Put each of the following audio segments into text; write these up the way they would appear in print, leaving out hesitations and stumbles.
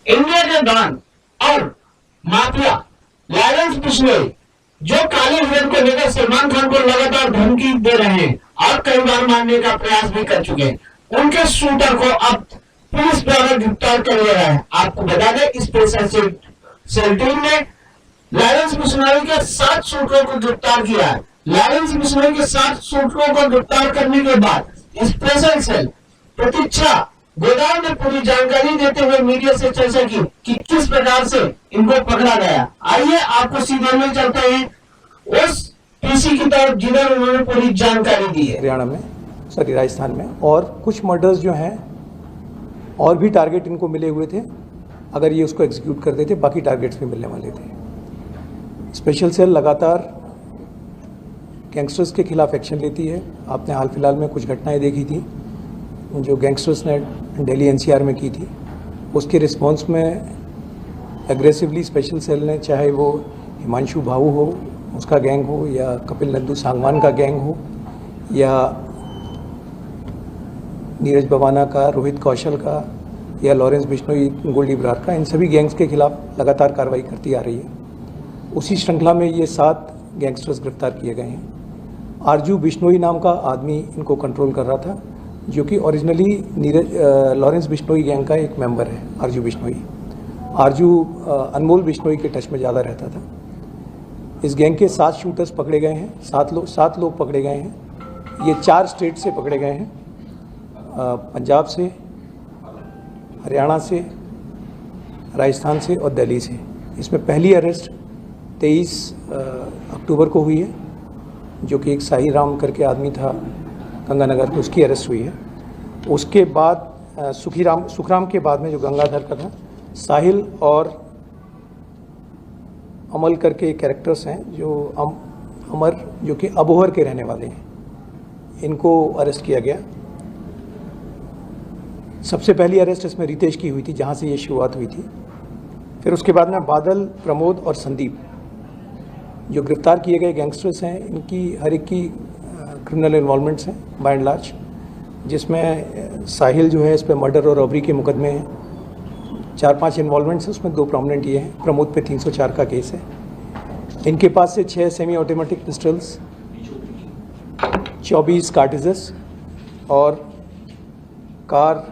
India के don और mafia Lawrence Bishnoi जो काले हिरण को लेकर सलमान खान को लगातार धमकी दे रहे हैं और कई बार मारने का प्रयास भी कर चुके हैं, उनके शूटर को अब पुलिस द्वारा गिरफ्तार कर लिया है। आपको बता दें स्पेशल सेल टीम ने लॉरेंस बिश्नोई के 7 शूटरों को गिरफ्तार किया है। लॉरेंस बिश्नोई के 7 शूटरों को गिरफ्तार करने के बाद स्पेशल सेल प्रतीक्षा गोदाम ने पूरी जानकारी देते हुए मीडिया से चर्चा की कि किस प्रकार से इनको पकड़ा गया। आइए आपको सीधे में चलते हैं उस पीसी की तरफ जिधर उन्होंने पूरी जानकारी दी है। हरियाणा में, सॉरी राजस्थान में, और कुछ मर्डर्स जो हैं और भी टारगेट इनको मिले हुए थे। अगर ये उसको एग्जीक्यूट कर देते बाकी टारगेट्स भी मिलने वाले थे। स्पेशल सेल लगातार गैंगस्टर्स के खिलाफ एक्शन लेती है। आपने हाल फिलहाल में कुछ घटनाएं देखी थी जो गैंगस्टर्स ने दिल्ली एनसीआर में की थी। उसके रिस्पॉन्स में एग्रेसिवली स्पेशल सेल ने, चाहे वो हिमांशु भाऊ हो उसका गैंग हो, या कपिल नंदू सांगवान का गैंग हो, या नीरज बवाना का, रोहित कौशल का, या लॉरेंस बिश्नोई, गोल्डी बरार का, इन सभी गैंग्स के खिलाफ लगातार कार्रवाई करती आ रही है। उसी श्रृंखला में ये 7 गैंगस्टर्स गिरफ्तार किए गए हैं। आरजू बिश्नोई नाम का आदमी इनको कंट्रोल कर रहा था, जो कि ओरिजिनली लॉरेंस बिश्नोई गैंग का एक मेंबर है। आरजू बिश्नोई, आरजू अनमोल बिश्नोई के टच में ज़्यादा रहता था। इस गैंग के 7 शूटर्स पकड़े गए हैं। 7 लोग पकड़े गए हैं। ये 4 स्टेट से पकड़े गए हैं, पंजाब से, हरियाणा से, राजस्थान से और दिल्ली से। इसमें पहली अरेस्ट 23 अक्टूबर को हुई है, जो कि एक साही राम करके आदमी था गंगानगर में, उसकी अरेस्ट हुई है। उसके बाद सुखराम के बाद में जो गंगाधर का था, साहिल और अमल करके कैरेक्टर्स हैं जो अमर, जो कि अबोहर के रहने वाले हैं, इनको अरेस्ट किया गया। सबसे पहली अरेस्ट इसमें रितेश की हुई थी, जहां से ये शुरुआत हुई थी। फिर उसके बाद में बादल, प्रमोद और संदीप जो गिरफ्तार किए गए गैंगस्टर्स हैं, इनकी हर एक की क्रिमिनल इन्वॉल्वमेंट्स हैं बाय एंड लार्ज, जिसमें साहिल जो है इस पर मर्डर और रॉबरी के मुकदमे हैं। 4-5 इन्वॉल्वमेंट्स हैं, उसमें 2 प्रोमिनेंट ये हैं। प्रमोद पे 304 का केस है। इनके पास से 6 सेमी ऑटोमेटिक पिस्टल्स, 24 कार्टिजेस और कार,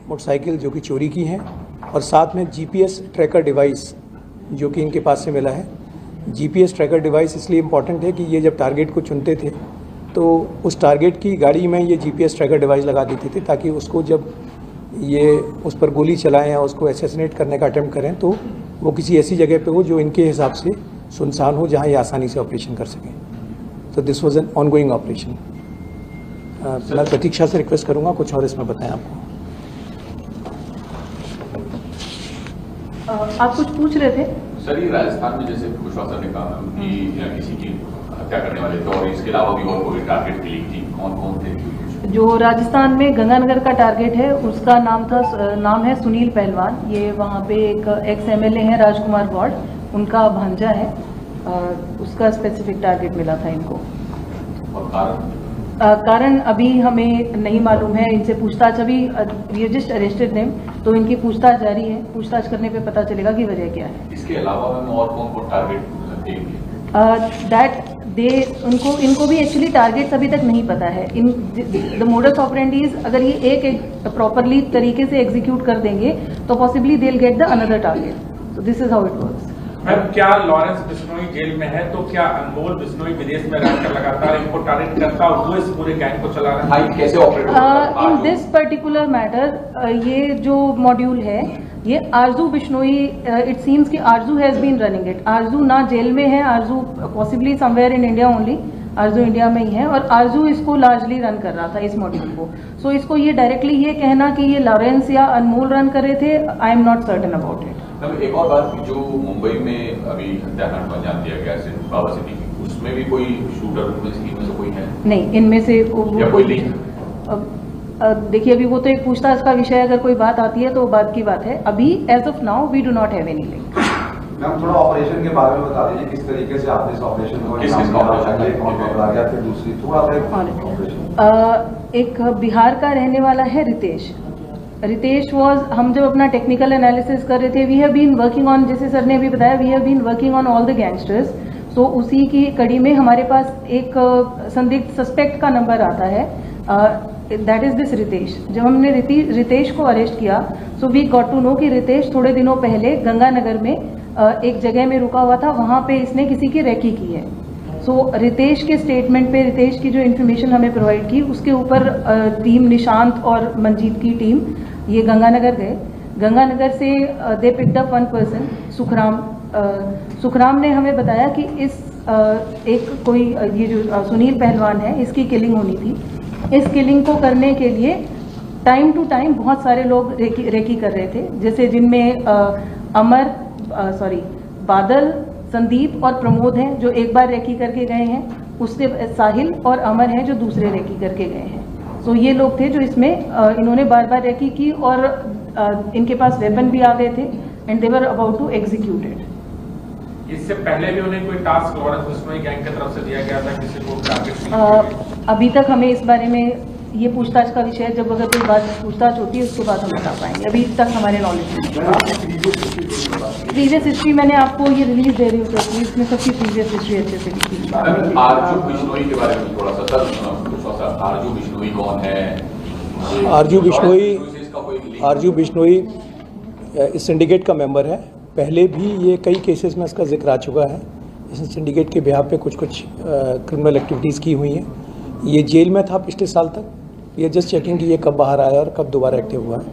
मोटरसाइकिल जो कि चोरी की हैं, और साथ में जीपीएस ट्रैकर डिवाइस जो कि इनके पास से मिला है। जीपीएस ट्रैकर डिवाइस इसलिए इम्पॉर्टेंट है कि ये जब टारगेट को चुनते थे तो उस टारगेट की गाड़ी में ये जीपीएस ट्रैकर डिवाइस लगा देते थे, ताकि उसको जब ये उस पर गोली चलाएं या उसको असैसिनेट करने का अटेम्प्ट करें तो वो किसी ऐसी जगह पे हो जो इनके हिसाब से सुनसान हो, जहां ये आसानी से ऑपरेशन कर सकें। तो this was an ongoing operation. मैं प्रतीक्षा से रिक्वेस्ट करूंगा कुछ और इसमें बताएं आपको। आप कुछ पूछ रहे थे सर? ये राजस्थान में जैसे कुशवाहा ने कहा कि किसी की हत्या करने वाले थे, और इसके अलावा भी और कोई टारगेट की लीक थी, कौन कौन थे? जो राजस्थान में गंगानगर का टारगेट है उसका नाम है सुनील पहलवान। ये वहाँ पे एक एक्स एमएलए हैं राजकुमार गौड़, उनका भांजा है। उसका स्पेसिफिक टारगेट मिला था इनको। और कारण अभी हमें नहीं मालूम है। इनसे पूछताछ अभी ये जस्ट अरेस्टेड नेम, तो इनकी पूछताछ जारी है। पूछताछ करने पे पता चलेगा कि वजह क्या है। इसके अलावा हम और कौन कौन टारगेट देंगे? इनको भी एक्चुअली टारगेट्स अभी तक नहीं पता है। द मोडस ऑपरेंडीज अगर ये एक प्रॉपरली तरीके से एग्जीक्यूट कर देंगे तो possibly they will get the another target. So this is how it works. Ma'am, क्या लॉरेंस बिश्नोई जेल में है तो क्या अनमोल बिश्नोई विदेश में रहकर लगातार इनको टारगेट करता और वो इस पूरे गैंग को चला रहा है? कैसे ऑपरेट होता है? इन दिस पर्टिकुलर मैटर ये जो मॉड्यूल है ये आरजू बिश्नोई, इट सीम्स कि आरजू हैज बीन रनिंग इट। आरजू ना जेल में है, आरजू possibly somewhere in India only, Aarzoo India में ही है, और आरजू इसको लार्जली रन कर रहा था इस मॉड्यूल को। सो इसको ये डायरेक्टली ये कहना कि ये लॉरेंस या अनमोल रन कर रहे थे, I am not certain about it. एक और बात, जो मुंबई में अभी हत्याकांड को अंजाम दिया गया बाबा सिटी, उसमें भी कोई शूटर इनमें से कोई है? नहीं, इनमें से कोई देखिए अभी वो तो एक पूछताछ का विषय है। अगर कोई बात आती है तो बात की बात है। अभी as of now we do not have any link. Ma'am, थोड़ा ऑपरेशन के बारे में बता दीजिए, किस तरीके से आपने इस ऑपरेशन को पकड़ा गया, फिर दूसरी थोड़ा सा ऑपरेशन। एक बिहार का रहने वाला है रितेश, रितेश वॉज, हम जब अपना टेक्निकल एनालिसिस कर रहे थे, we have been working on, जैसे सर ने अभी बताया, we have been working on all the gangsters. तो उसी की कड़ी में हमारे पास एक संदिग्ध सस्पेक्ट का नंबर आता है, दैट इज दिस रितेश। जब हमने रितेश को अरेस्ट किया, so we got to know कि रितेश थोड़े दिनों पहले गंगानगर में एक जगह में रुका हुआ था, वहाँ पे इसने किसी की रेकी की है। सो रितेश के स्टेटमेंट पे, रितेश की जो इन्फॉर्मेशन हमें प्रोवाइड की, उसके ऊपर टीम निशांत और मंजीत की टीम ये गंगानगर गए। गंगानगर से they picked up one person, Sukhram ने हमें बताया कि इस एक कोई ये जो सुनील पहलवान है, इसकी किलिंग होनी थी। इस किलिंग को करने के लिए टाइम टू टाइम बहुत सारे लोग रेकी कर रहे थे, जैसे जिनमें बादल, संदीप और प्रमोद हैं जो एक बार रेकी करके गए हैं, उससे साहिल और अमर हैं जो दूसरे रेकी करके गए हैं। सो ये लोग थे जो इसमें इन्होंने बार बार रेकी की और इनके पास वेपन भी आ गए थे and they were about to execute it. इससे पहले भी उन्हें कोई टास्क लॉरेंस बिश्नोई गैंग की तरफ से दिया गया था किसी को टारगेट? अभी तक हमें इस बारे में, ये पूछताछ का विषय है, जब अगर कोई बात पूछताछ होती है उसके बाद हम बता पाएंगे। अभी तक हमारे नॉलेज में प्रीवियस हिस्ट्री मैंने आपको ये रिलीज दे रही हूँ सर, इसमें सबकी प्रीवियस हिस्ट्री अच्छे से लिखी है। आरजू बिश्नोई के बारे में थोड़ा सा सर, आरजू बिश्नोई कौन है? आरजू बिश्नोई इस सिंडिकेट का मेंबर है। पहले भी ये कई केसेस में इसका जिक्र आ चुका है। इस सिंडिकेट के बिहाफ पे कुछ क्रिमिनल एक्टिविटीज़ की हुई हैं। ये जेल में था पिछले साल तक। ये जस्ट चेकिंग कि ये कब बाहर आया और कब दोबारा एक्टिव हुआ है।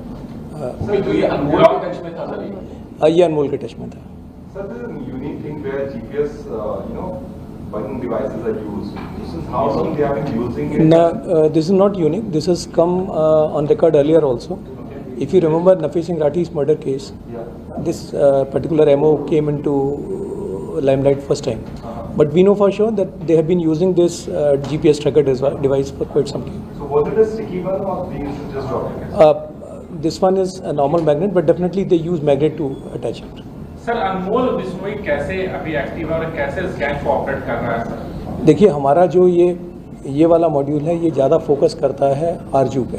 तो ये अनमोल के टच में था सर? ये अनमोल के टच में था। Sir, this is a unique thing where GPS, bugging devices are used. This is how come they have been using it? No, this is not unique. This has come on record earlier also. If you remember Nafis Singh Rathi's murder case, this particular MO came into limelight first time. But we know for sure that they have been using this GPS tracker device for quite some time. So was it a sticky one or they used to just drop it? This one is a normal magnet, but definitely they use magnet to attach it. Sir, Anmol Bishnoi कैसे अभी active है और कैसे इस gang को operate कर रहा है सर? देखिए, हमारा जो ये वाला मॉड्यूल है, ये ज़्यादा फोकस करता है आरजू पे।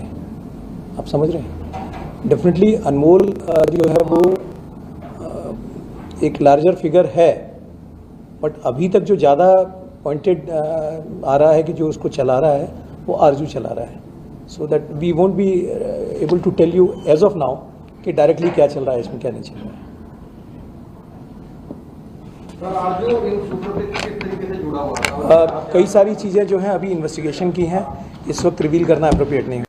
आप समझ रहे हैं? डेफिनेटली अनमोल जो है वो एक लार्जर फिगर है, बट अभी तक जो ज़्यादा पॉइंटेड आ रहा है कि जो उसको चला रहा है वो आरजू चला रहा है। So that we won't be able to tell you as of now कि डायरेक्टली क्या चल रहा है, इसमें क्या नहीं चल रहा है। कई सारी चीज़ें जो हैं अभी इन्वेस्टिगेशन की हैं, इस वक्त रिवील करना अप्रोप्रिएट नहीं है।